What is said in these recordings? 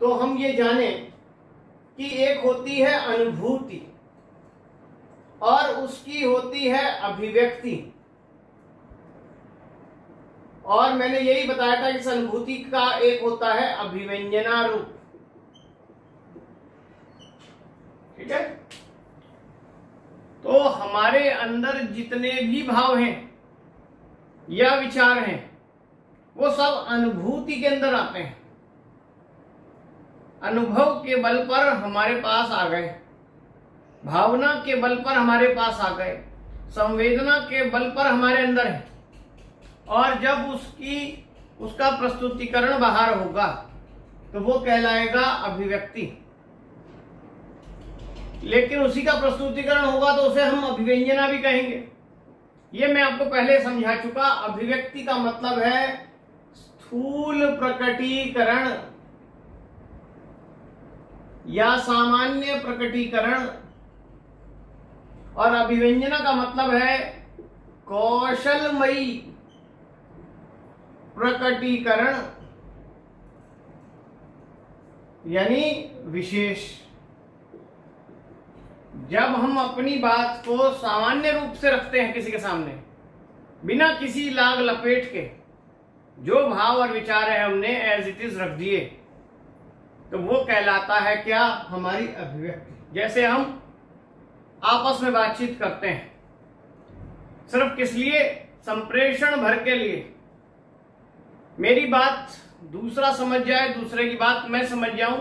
तो हम ये जाने कि एक होती है अनुभूति और उसकी होती है अभिव्यक्ति। और मैंने यही बताया था कि इस अनुभूति का एक होता है अभिव्यंजना रूप। ठीक है, तो हमारे अंदर जितने भी भाव हैं या विचार हैं वो सब अनुभूति के अंदर आते हैं। अनुभव के बल पर हमारे पास आ गए, भावना के बल पर हमारे पास आ गए, संवेदना के बल पर हमारे अंदर है। और जब उसका प्रस्तुतिकरण बाहर होगा तो वो कहलाएगा अभिव्यक्ति। लेकिन उसी का प्रस्तुतिकरण होगा तो उसे हम अभिव्यंजना भी कहेंगे। ये मैं आपको पहले समझा चुका। अभिव्यक्ति का मतलब है स्थूल प्रकटीकरण या सामान्य प्रकटीकरण, और अभिव्यंजना का मतलब है कौशलमयी प्रकटीकरण यानी विशेष। जब हम अपनी बात को सामान्य रूप से रखते हैं किसी के सामने, बिना किसी लाग लपेट के, जो भाव और विचार है हमने एज इट इज रख दिए, तो वो कहलाता है क्या? हमारी अभिव्यक्ति। जैसे हम आपस में बातचीत करते हैं, सिर्फ किस लिए? संप्रेषण भर के लिए। मेरी बात दूसरा समझ जाए, दूसरे की बात मैं समझ जाऊं।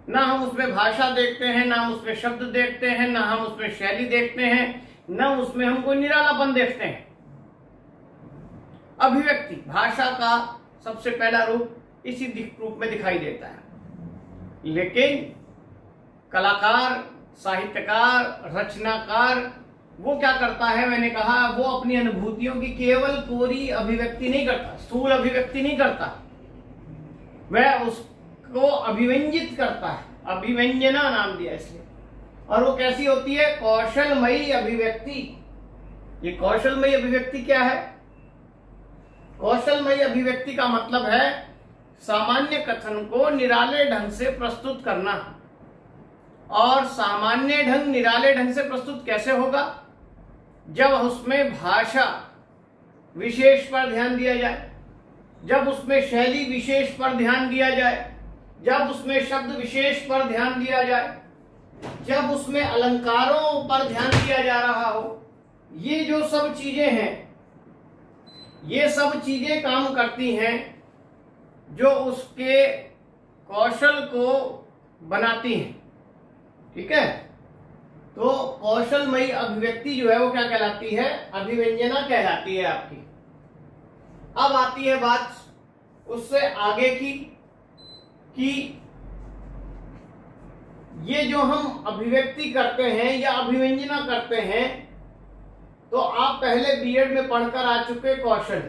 ना हम उसमें भाषा देखते हैं, ना हम उसमें शब्द देखते हैं, ना हम उसमें शैली देखते हैं, ना उसमें हम कोई निरालापन देखते हैं। अभिव्यक्ति भाषा का सबसे पहला रूप इसी रूप में दिखाई देता है। लेकिन कलाकार, साहित्यकार, रचनाकार वो क्या करता है? मैंने कहा वो अपनी अनुभूतियों की केवल कोरी अभिव्यक्ति नहीं करता, स्थूल अभिव्यक्ति नहीं करता, वह उसको अभिव्यंजित करता है। अभिव्यंजना नाम दिया इसलिए। और वो कैसी होती है? कौशलमयी अभिव्यक्ति। ये कौशलमयी अभिव्यक्ति क्या है? कौशलमयी अभिव्यक्ति का मतलब है सामान्य कथन को निराले ढंग से प्रस्तुत करना। और सामान्य ढंग, निराले ढंग से प्रस्तुत कैसे होगा? जब उसमें भाषा विशेष पर ध्यान दिया जाए, जब उसमें शैली विशेष पर ध्यान दिया जाए, जब उसमें शब्द विशेष पर ध्यान दिया जाए, जब उसमें अलंकारों पर ध्यान दिया जा रहा हो। ये जो सब चीजें हैं, ये सब चीजें काम करती हैं जो उसके कौशल को बनाती हैं। ठीक है, तो कौशलमयी अभिव्यक्ति जो है वो क्या कहलाती है? अभिव्यंजना कहलाती है आपकी। अब आती है बात उससे आगे की कि ये जो हम अभिव्यक्ति करते हैं या अभिव्यंजना करते हैं, तो आप पहले बीएड में पढ़कर आ चुके कौशल।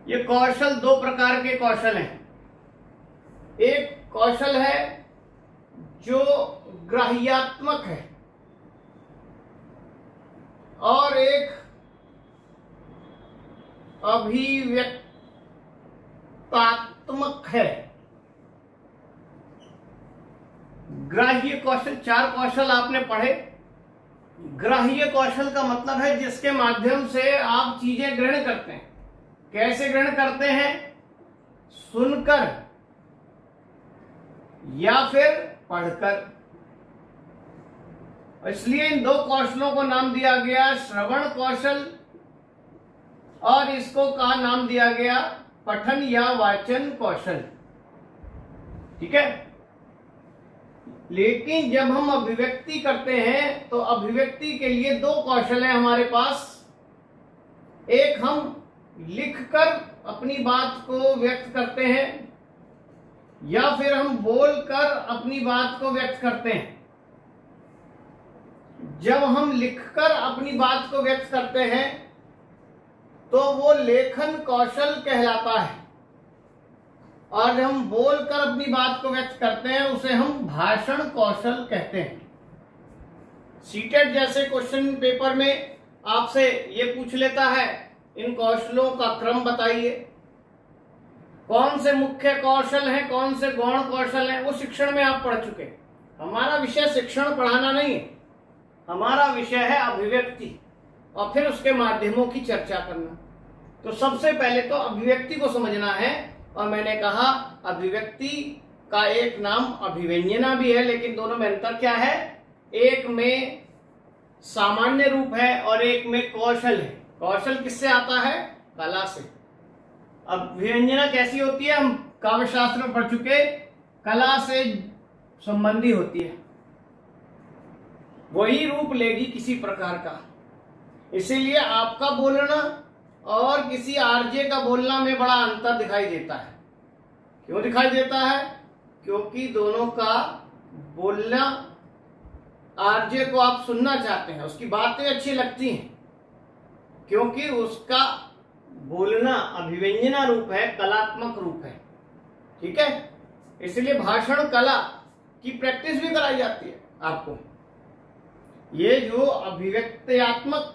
ये कौशल दो प्रकार के कौशल हैं। एक कौशल है जो ग्राह्यात्मक है और एक अभिव्यक्तात्मक है। ग्राह्य कौशल, चार कौशल आपने पढ़े। ग्राह्य कौशल का मतलब है जिसके माध्यम से आप चीजें ग्रहण करते हैं। कैसे ग्रहण करते हैं? सुनकर या फिर पढ़कर। इसलिए इन दो कौशलों को नाम दिया गया श्रवण कौशल, और इसको का नाम दिया गया पठन या वाचन कौशल। ठीक है, लेकिन जब हम अभिव्यक्ति करते हैं तो अभिव्यक्ति के लिए दो कौशल हैं हमारे पास। एक हम लिखकर अपनी बात को व्यक्त करते हैं, या फिर हम बोलकर अपनी बात को व्यक्त करते हैं। जब हम लिखकर अपनी बात को व्यक्त करते हैं तो वो लेखन कौशल कहलाता है, और जब हम बोलकर अपनी बात को व्यक्त करते हैं उसे हम भाषण कौशल कहते हैं। सीटेट जैसे क्वेश्चन पेपर में आपसे ये पूछ लेता है इन कौशलों का क्रम बताइए, कौन से मुख्य कौशल हैं, कौन से गौण कौशल हैं, वो शिक्षण में आप पढ़ चुके। हमारा विषय शिक्षण पढ़ाना नहीं है, हमारा विषय है अभिव्यक्ति और फिर उसके माध्यमों की चर्चा करना। तो सबसे पहले तो अभिव्यक्ति को समझना है, और मैंने कहा अभिव्यक्ति का एक नाम अभिव्यंजना भी है, लेकिन दोनों में अंतर क्या है, एक में सामान्य रूप है और एक में कौशल है। कौशल किससे आता है, कला से। अभिव्यंजना कैसी होती है, हम काव्य शास्त्र में पढ़ चुके, कला से संबंधी होती है, वही रूप लेगी किसी प्रकार का। इसीलिए आपका बोलना और किसी आरजे का बोलना में बड़ा अंतर दिखाई देता है। क्यों दिखाई देता है, क्योंकि दोनों का बोलना, आरजे को आप सुनना चाहते हैं, उसकी बातें अच्छी लगती हैं, क्योंकि उसका बोलना अभिव्यंजना रूप है, कलात्मक रूप है। ठीक है, इसलिए भाषण कला की प्रैक्टिस भी कराई जाती है आपको। ये जो अभिव्यक्त्यात्मक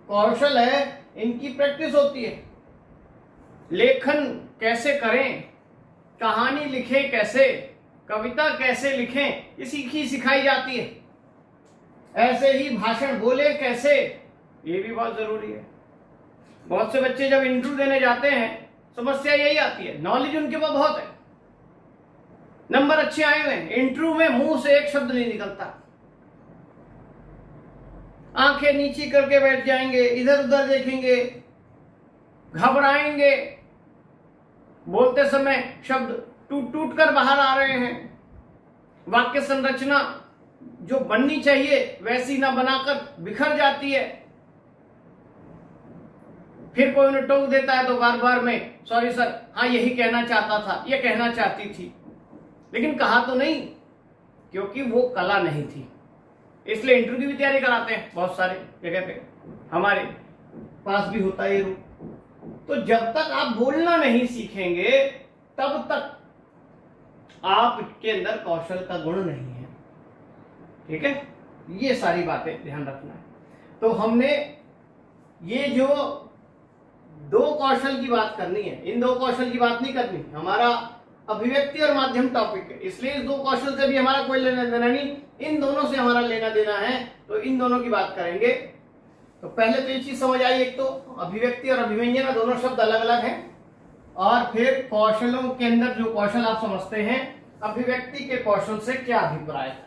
कौशल है, इनकी प्रैक्टिस होती है। लेखन कैसे करें, कहानी लिखें कैसे, कविता कैसे लिखें, ये सीखी सिखाई जाती है। ऐसे ही भाषण बोले कैसे, ये भी बहुत जरूरी है। बहुत से बच्चे जब इंटरव्यू देने जाते हैं, समस्या यही आती है, नॉलेज उनके पास बहुत है, नंबर अच्छे आए हुए हैं, इंटरव्यू में मुंह से एक शब्द नहीं निकलता, आंखें नीची करके बैठ जाएंगे, इधर उधर देखेंगे, घबराएंगे, बोलते समय शब्द टूट टूट कर बाहर आ रहे हैं, वाक्य संरचना जो बननी चाहिए वैसी ना बनाकर बिखर जाती है। फिर कोई उन्हें टोक देता है तो बार बार में सॉरी सर, हाँ यही कहना चाहता था, ये कहना चाहती थी, लेकिन कहा तो नहीं, क्योंकि वो कला नहीं थी। इसलिए इंटरव्यू की तैयारी कराते हैं बहुत सारे जगह पे, हमारे पास भी होता है ये रूप। तो जब तक आप बोलना नहीं सीखेंगे तब तक आपके अंदर कौशल का गुण नहीं है। ठीक है, ये सारी बातें ध्यान रखना है। तो हमने ये जो दो कौशल की बात करनी है, इन दो कौशल की बात नहीं करनी, हमारा अभिव्यक्ति और माध्यम टॉपिक है, इसलिए इस दो कौशल से भी हमारा कोई लेना देना नहीं, इन दोनों से हमारा लेना देना है, तो इन दोनों की बात करेंगे। तो पहले तो ये चीज समझ आई, एक तो अभिव्यक्ति और अभिव्यंजना दोनों शब्द अलग अलग हैं, और फिर कौशलों के अंदर जो कौशल आप समझते हैं, अभिव्यक्ति के कौशल से क्या अभिप्राय है।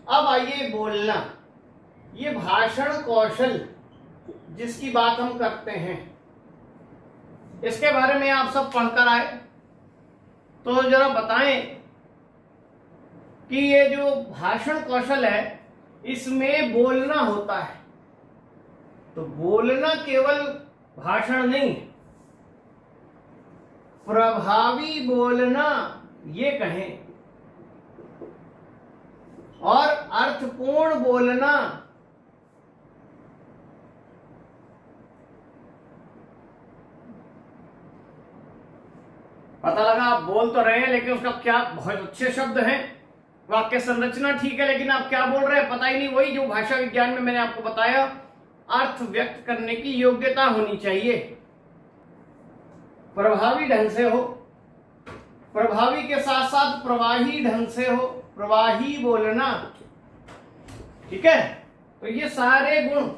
अब आइए बोलना, ये भाषण कौशल जिसकी बात हम करते हैं, इसके बारे में आप सब पढ़कर आए, तो जरा बताएं कि ये जो भाषण कौशल है इसमें बोलना होता है, तो बोलना केवल भाषण नहीं, प्रभावी बोलना ये कहें, और अर्थपूर्ण बोलना। पता लगा आप बोल तो रहे हैं, लेकिन उसका क्या, बहुत अच्छे शब्द हैं, वाक्य संरचना ठीक है, लेकिन आप क्या बोल रहे हैं पता ही नहीं। वही जो भाषा विज्ञान में मैंने आपको बताया, अर्थ व्यक्त करने की योग्यता होनी चाहिए, प्रभावी ढंग से हो, प्रभावी के साथ साथ प्रवाही ढंग से हो, प्रवाही बोलना। ठीक है, तो ये सारे गुण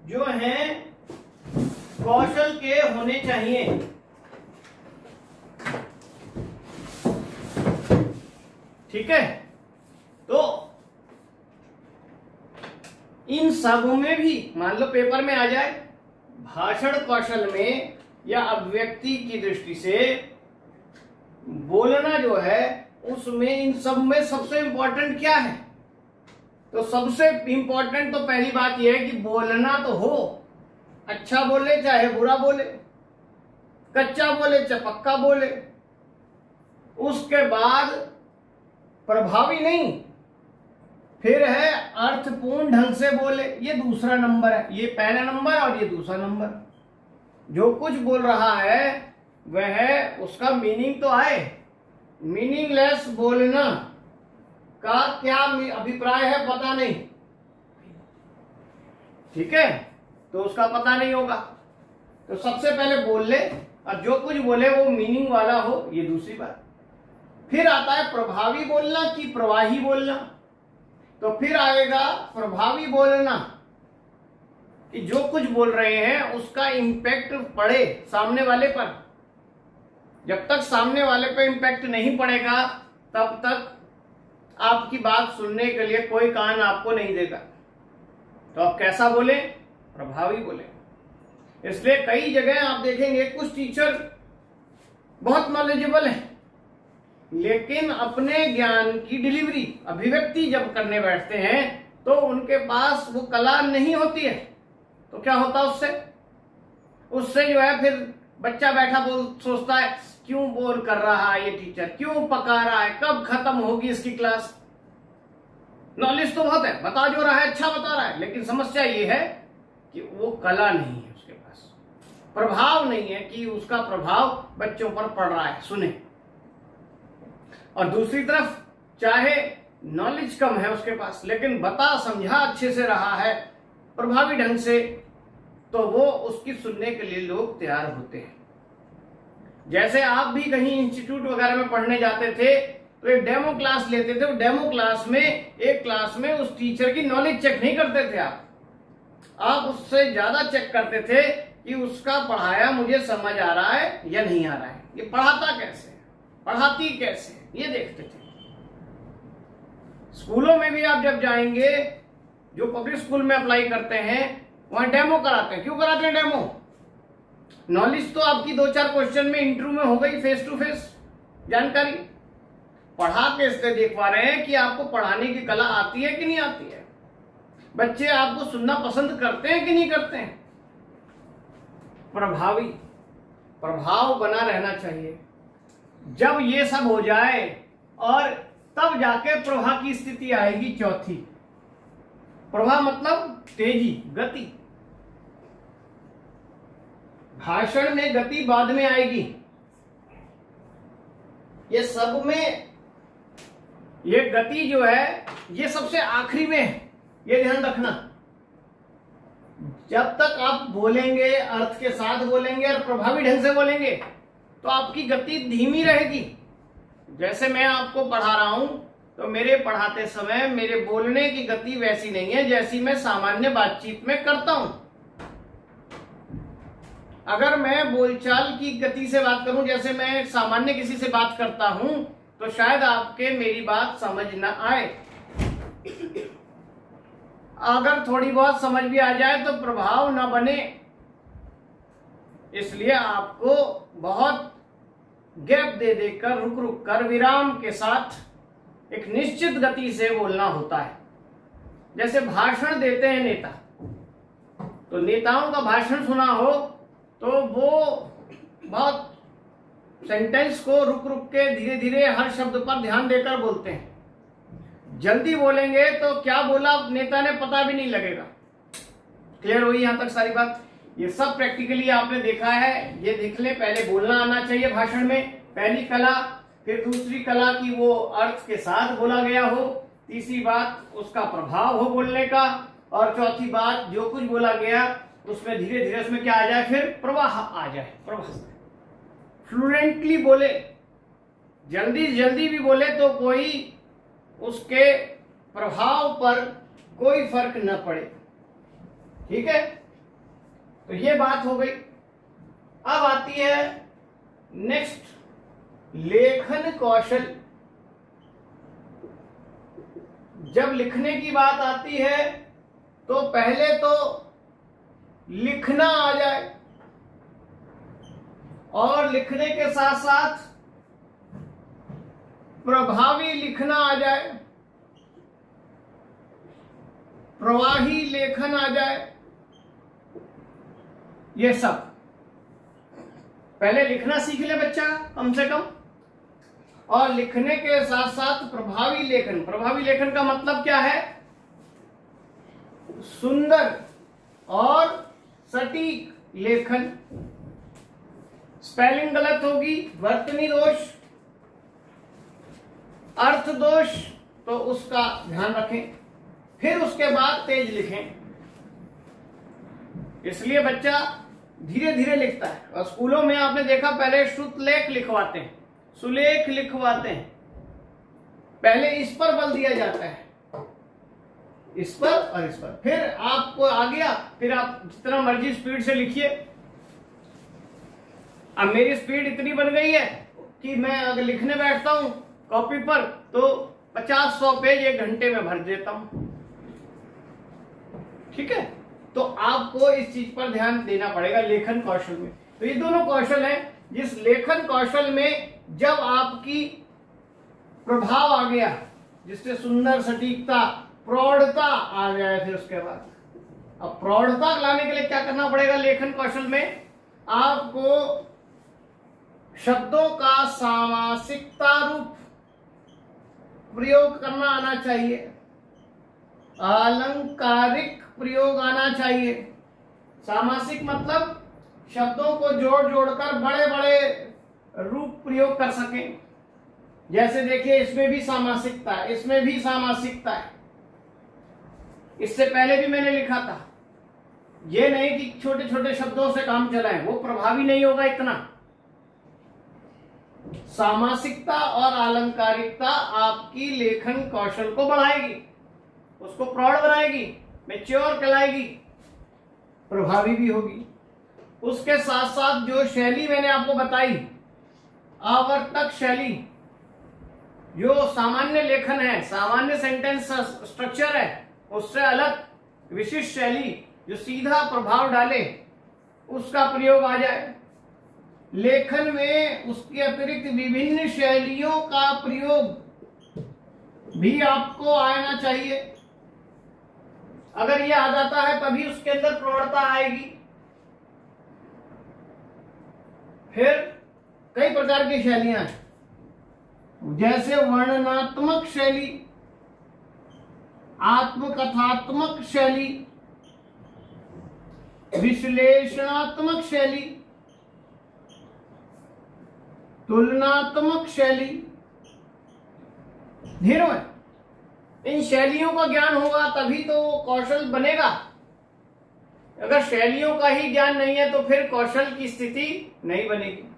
जो हैं कौशल के होने चाहिए। ठीक है, तो इन सब में भी मान लो पेपर में आ जाए, भाषण कौशल में या अभिव्यक्ति की दृष्टि से बोलना जो है, उसमें इन सब में सबसे इंपॉर्टेंट क्या है, तो सबसे इंपॉर्टेंट तो पहली बात यह है कि बोलना तो हो, अच्छा बोले चाहे बुरा बोले, कच्चा बोले चाहे पक्का बोले। उसके बाद प्रभावी नहीं, फिर है अर्थपूर्ण ढंग से बोले, ये दूसरा नंबर है, ये पहला नंबर और ये दूसरा नंबर। जो कुछ बोल रहा है वह उसका मीनिंग तो आए। मीनिंगलेस बोलना का क्या अभिप्राय है पता नहीं, ठीक है, तो उसका पता नहीं होगा। तो सबसे पहले बोल ले, और जो कुछ बोले वो मीनिंग वाला हो, ये दूसरी बात। फिर आता है प्रभावी बोलना कि प्रवाही बोलना। तो फिर आएगा प्रभावी बोलना कि जो कुछ बोल रहे हैं उसका इम्पैक्ट पड़े सामने वाले पर। जब तक सामने वाले पे इम्पैक्ट नहीं पड़ेगा तब तक आपकी बात सुनने के लिए कोई कान आपको नहीं देगा। तो आप कैसा बोले? प्रभावी बोले। इसलिए कई जगह आप देखेंगे कुछ टीचर बहुत नॉलेजेबल है, लेकिन अपने ज्ञान की डिलीवरी, अभिव्यक्ति जब करने बैठते हैं तो उनके पास वो कला नहीं होती है। तो क्या होता उससे जो है फिर बच्चा बैठा सोचता है क्यों बोर कर रहा है ये टीचर, क्यों पका रहा है, कब खत्म होगी इसकी क्लास। नॉलेज तो बहुत है, बता जो रहा है अच्छा बता रहा है, लेकिन समस्या ये है कि वो कला नहीं है उसके पास, प्रभाव नहीं है कि उसका प्रभाव बच्चों पर पड़ रहा है, सुने। और दूसरी तरफ चाहे नॉलेज कम है उसके पास, लेकिन बता समझा अच्छे से रहा है प्रभावी ढंग से, तो वो उसकी सुनने के लिए लोग तैयार होते हैं। जैसे आप भी कहीं इंस्टीट्यूट वगैरह में पढ़ने जाते थे तो एक डेमो क्लास लेते थे, वो डेमो क्लास में एक क्लास में उस टीचर की नॉलेज चेक नहीं करते थे, आप उससे ज्यादा चेक करते थे कि उसका पढ़ाया मुझे समझ आ रहा है या नहीं आ रहा है, ये पढ़ाता कैसे, पढ़ाती कैसे, ये देखते थे। स्कूलों में भी आप जब जाएंगे, जो पब्लिक स्कूल में अप्लाई करते हैं वहां डेमो कराते हैं। क्यों कराते हैं डेमो? नॉलेज तो आपकी 2-4 क्वेश्चन में इंटरव्यू में हो गई, फेस टू फेस जानकारी। पढ़ा के इसलिए देख पा रहे हैं कि आपको पढ़ाने की कला आती है कि नहीं आती है, बच्चे आपको सुनना पसंद करते हैं कि नहीं करते हैं। प्रभावी प्रभाव बना रहना चाहिए। जब ये सब हो जाए और तब जाके प्रभा की स्थिति आएगी चौथी। प्रभा मतलब तेजी, गति। भाषण में गति बाद में आएगी। ये सब में ये गति जो है ये सबसे आखिरी में है, ये ध्यान रखना। जब तक आप बोलेंगे अर्थ के साथ बोलेंगे और प्रभावी ढंग से बोलेंगे तो आपकी गति धीमी रहेगी। जैसे मैं आपको पढ़ा रहा हूं तो मेरे पढ़ाते समय मेरे बोलने की गति वैसी नहीं है जैसी मैं सामान्य बातचीत में करता हूं। अगर मैं बोलचाल की गति से बात करूं जैसे मैं सामान्य किसी से बात करता हूं तो शायद आपके मेरी बात समझ ना आए। अगर थोड़ी बहुत समझ भी आ जाए तो प्रभाव ना बने। इसलिए आपको बहुत गैप दे देकर, रुक रुक कर, विराम के साथ एक निश्चित गति से बोलना होता है। जैसे भाषण देते हैं नेता, तो नेताओं का भाषण सुना हो तो वो बहुत सेंटेंस को रुक रुक के धीरे धीरे हर शब्द पर ध्यान देकर बोलते हैं। जल्दी बोलेंगे तो क्या बोला नेता ने पता भी नहीं लगेगा। क्लियर हुई यहां तक सारी बात? ये सब प्रैक्टिकली आपने देखा है, ये देख ले। पहले बोलना आना चाहिए भाषण में, पहली कला। फिर दूसरी कला की वो अर्थ के साथ बोला गया हो। तीसरी बात उसका प्रभाव हो बोलने का। और चौथी बात जो कुछ बोला गया उसमें धीरे धीरे उसमें क्या आ जाए, फिर प्रवाह आ जाए। प्रवाह फ्लुएंटली बोले, जल्दी जल्दी भी बोले तो कोई उसके प्रभाव पर कोई फर्क न पड़े। ठीक है, तो ये बात हो गई। अब आती है नेक्स्ट, लेखन कौशल। जब लिखने की बात आती है तो पहले तो लिखना आ जाए और लिखने के साथ साथ प्रभावी लिखना आ जाए, प्रवाही लेखन आ जाए। ये सब पहले लिखना सीख ले बच्चा कम से कम, और लिखने के साथ साथ प्रभावी लेखन। प्रभावी लेखन का मतलब क्या है? सुंदर और सटीक लेखन। स्पेलिंग गलत होगी, वर्तनी दोष, अर्थ दोष, तो उसका ध्यान रखें। फिर उसके बाद तेज लिखें। इसलिए बच्चा धीरे धीरे लिखता है। और स्कूलों में आपने देखा पहले श्रुतलेख लिखवाते हैं, सुलेख लिखवाते हैं, पहले इस पर बल दिया जाता है, इस पर और इस पर, फिर आपको आ गया, फिर आप जितना मर्जी स्पीड से लिखिए। अब मेरी स्पीड इतनी बन गई है कि मैं अगर लिखने बैठता हूं कॉपी पर तो 50-100 पेज 1 घंटे में भर देता हूं। ठीक है, तो आपको इस चीज पर ध्यान देना पड़ेगा लेखन कौशल में। तो ये दोनों कौशल हैं, जिस लेखन कौशल में जब आपकी प्रभाव आ गया, जिससे सुंदर सटीकता प्रौढ़ता आ जाए, फिर उसके बाद अब प्रौढ़ता लाने के लिए क्या करना पड़ेगा लेखन कौशल में? आपको शब्दों का सामासिकता रूप प्रयोग करना आना चाहिए, अलंकारिक प्रयोग आना चाहिए। सामासिक मतलब शब्दों को जोड़ जोड़कर बड़े बड़े रूप प्रयोग कर सकें। जैसे देखिए, इसमें भी सामासिकता है, इसमें भी सामासिकता है। इससे पहले भी मैंने लिखा था, ये नहीं कि छोटे छोटे शब्दों से काम चलाएं, वो प्रभावी नहीं होगा इतना। सामासिकता और अलंकारिकता आपकी लेखन कौशल को बढ़ाएगी, उसको प्रौढ़ बनाएगी, मैच्योर कहलाएगी, प्रभावी भी होगी। उसके साथ साथ जो शैली मैंने आपको बताई, आवर्तक शैली, जो सामान्य लेखन है, सामान्य सेंटेंस स्ट्रक्चर है, उससे अलग विशिष्ट शैली जो सीधा प्रभाव डाले, उसका प्रयोग आ जाए। लेखन में उसके अतिरिक्त विभिन्न शैलियों का प्रयोग भी आपको आना चाहिए। अगर यह आ जाता है तभी उसके अंदर प्रौढ़ता आएगी। फिर कई प्रकार की शैलियां हैं, जैसे वर्णनात्मक शैली, आत्मकथात्मक शैली, विश्लेषणात्मक शैली, तुलनात्मक शैली, ढेरों है। इन शैलियों का ज्ञान होगा तभी तो कौशल बनेगा। अगर शैलियों का ही ज्ञान नहीं है तो फिर कौशल की स्थिति नहीं बनेगी।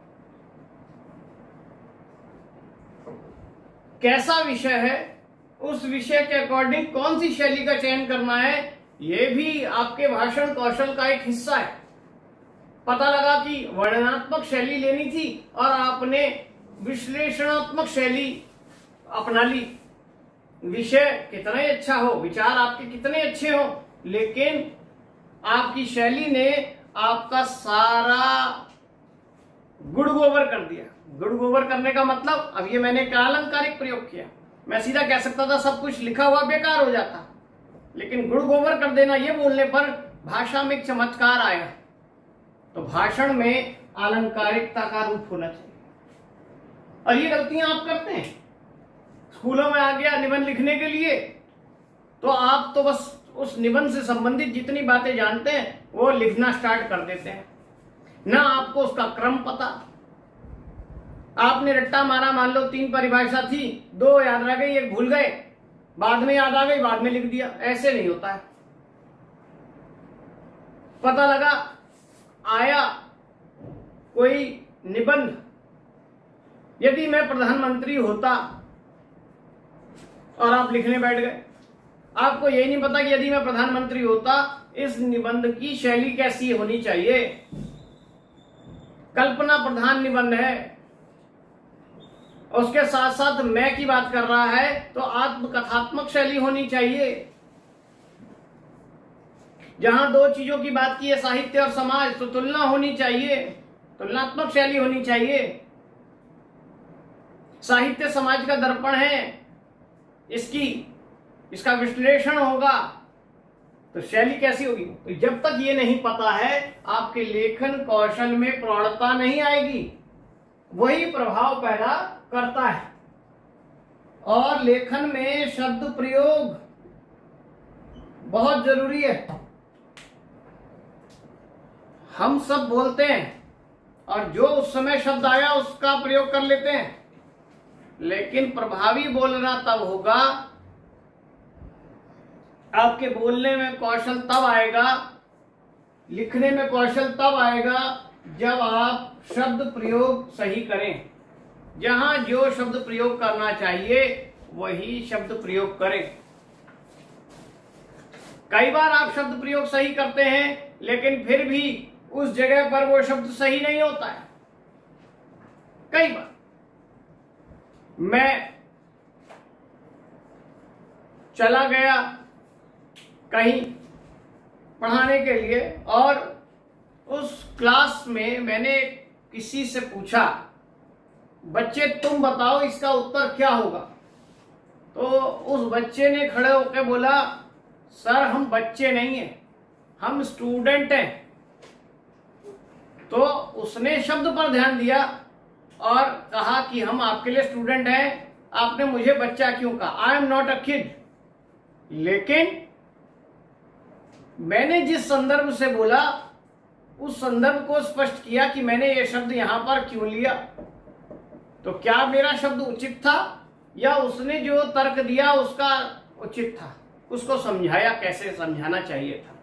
कैसा विषय है, उस विषय के अकॉर्डिंग कौन सी शैली का चयन करना है, यह भी आपके भाषण कौशल का एक हिस्सा है। पता लगा कि वर्णनात्मक शैली लेनी थी और आपने विश्लेषणात्मक शैली अपना ली। विषय कितना ही अच्छा हो, विचार आपके कितने अच्छे हो, लेकिन आपकी शैली ने आपका सारा गुड़ गोबर कर दिया। गुड़ गोबर करने का मतलब, अब ये मैंने क्या अलंकारिक प्रयोग किया, मैं सीधा कह सकता था सब कुछ लिखा हुआ बेकार हो जाता, लेकिन गुड़ गोबर कर देना, ये बोलने पर भाषा में एक चमत्कार आया। तो भाषण में अलंकारिकता का रूप होना चाहिए। और ये गलतियां आप करते हैं। स्कूलों में आ गया निबंध लिखने के लिए, तो आप तो बस उस निबंध से संबंधित जितनी बातें जानते हैं वो लिखना स्टार्ट कर देते हैं, ना आपको उसका क्रम पता। आपने रट्टा मारा, मान लो 3 परिभाषा थी, 2 याद रह गई, 1 भूल गए, बाद में याद आ गई, बाद में लिख दिया। ऐसे नहीं होता है। पता लगा आया कोई निबंध, यदि मैं प्रधानमंत्री होता, और आप लिखने बैठ गए, आपको यही नहीं पता कि यदि मैं प्रधानमंत्री होता इस निबंध की शैली कैसी होनी चाहिए। कल्पना प्रधान निबंध है, उसके साथ साथ मैं की बात कर रहा है, तो आत्मकथात्मक शैली होनी चाहिए। जहां 2 चीजों की बात की है, साहित्य और समाज, तो तुलना होनी चाहिए, तुलनात्मक शैली होनी चाहिए। साहित्य समाज का दर्पण है, इसका विश्लेषण होगा, तो शैली कैसी होगी। तो जब तक ये नहीं पता है, आपके लेखन कौशल में प्रौढ़ता नहीं आएगी, वही प्रभाव पैदा करता है। और लेखन में शब्द प्रयोग बहुत जरूरी है। हम सब बोलते हैं और जो उस समय शब्द आया उसका प्रयोग कर लेते हैं, लेकिन प्रभावी बोलना तब होगा, आपके बोलने में कौशल तब आएगा लिखने में कौशल तब आएगा जब आप शब्द प्रयोग सही करें। जहां जो शब्द प्रयोग करना चाहिए वही शब्द प्रयोग करें। कई बार आप शब्द प्रयोग सही करते हैं लेकिन फिर भी उस जगह पर वो शब्द सही नहीं होता है। कई बार मैं चला गया कहीं पढ़ाने के लिए और उस क्लास में मैंने किसी से पूछा, बच्चे तुम बताओ इसका उत्तर क्या होगा। तो उस बच्चे ने खड़े होकर बोला, सर हम बच्चे नहीं हैं, हम स्टूडेंट हैं। तो उसने शब्द पर ध्यान दिया और कहा कि हम आपके लिए स्टूडेंट हैं, आपने मुझे बच्चा क्यों कहा? I am not a kid. लेकिन मैंने जिस संदर्भ से बोला उस संदर्भ को स्पष्ट किया कि मैंने ये शब्द यहां पर क्यों लिया। तो क्या मेरा शब्द उचित था या उसने जो तर्क दिया उसका उचित था? उसको समझाया, कैसे समझाना चाहिए था।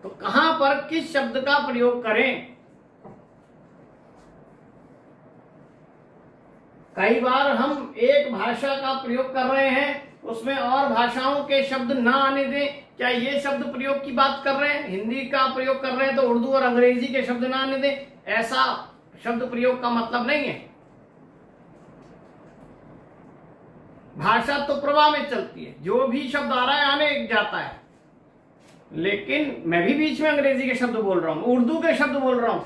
तो कहां पर किस शब्द का प्रयोग करें। कई बार हम एक भाषा का प्रयोग कर रहे हैं, उसमें और भाषाओं के शब्द ना आने दें। क्या ये शब्द प्रयोग की बात कर रहे हैं, हिंदी का प्रयोग कर रहे हैं तो उर्दू और अंग्रेजी के शब्द ना आने दें, ऐसा शब्द प्रयोग का मतलब नहीं है। भाषा तो प्रवाह में चलती है, जो भी शब्द आ रहा है आने जाता है। लेकिन मैं भी बीच में अंग्रेजी के शब्द बोल रहा हूं, उर्दू के शब्द बोल रहा हूं,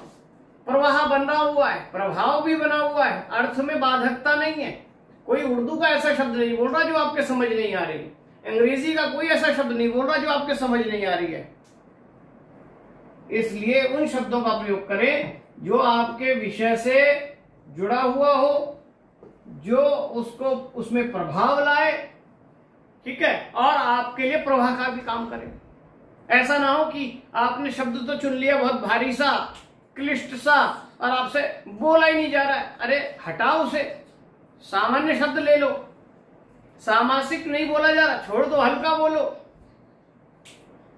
प्रवाह बन रहा हुआ है, प्रभाव भी बना हुआ है, अर्थ में बाधकता नहीं है। कोई उर्दू का ऐसा शब्द नहीं बोल रहा जो आपके समझ नहीं आ रही, अंग्रेजी का कोई ऐसा शब्द नहीं बोल रहा जो आपके समझ नहीं आ रही है। इसलिए उन शब्दों का प्रयोग करें जो आपके विषय से जुड़ा हुआ हो, जो उसको उसमें प्रभाव लाए, ठीक है, और आपके लिए प्रवाह का भी काम करे। ऐसा ना हो कि आपने शब्द तो चुन लिया बहुत भारी सा, क्लिष्ट सा, और आपसे बोला ही नहीं जा रहा है। अरे हटाओ उसे, सामान्य शब्द ले लो। सामासिक नहीं बोला जा रहा, छोड़ दो, हल्का बोलो।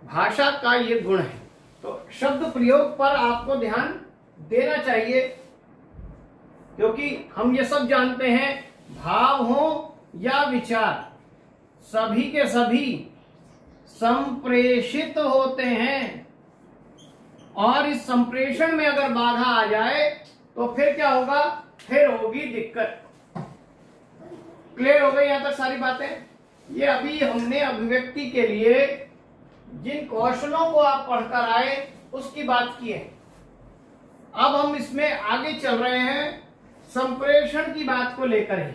भाषा का ये गुण है। तो शब्द प्रयोग पर आपको ध्यान देना चाहिए, क्योंकि हम ये सब जानते हैं, भाव हो या विचार, सभी के सभी संप्रेषित होते हैं। और इस संप्रेषण में अगर बाधा आ जाए तो फिर क्या होगा? फिर होगी दिक्कत। क्लियर हो गई यहां तक सारी बातें? ये अभी हमने अभिव्यक्ति के लिए जिन कौशलों को आप पढ़कर आए उसकी बात की है। अब हम इसमें आगे चल रहे हैं संप्रेषण की बात को लेकर ही।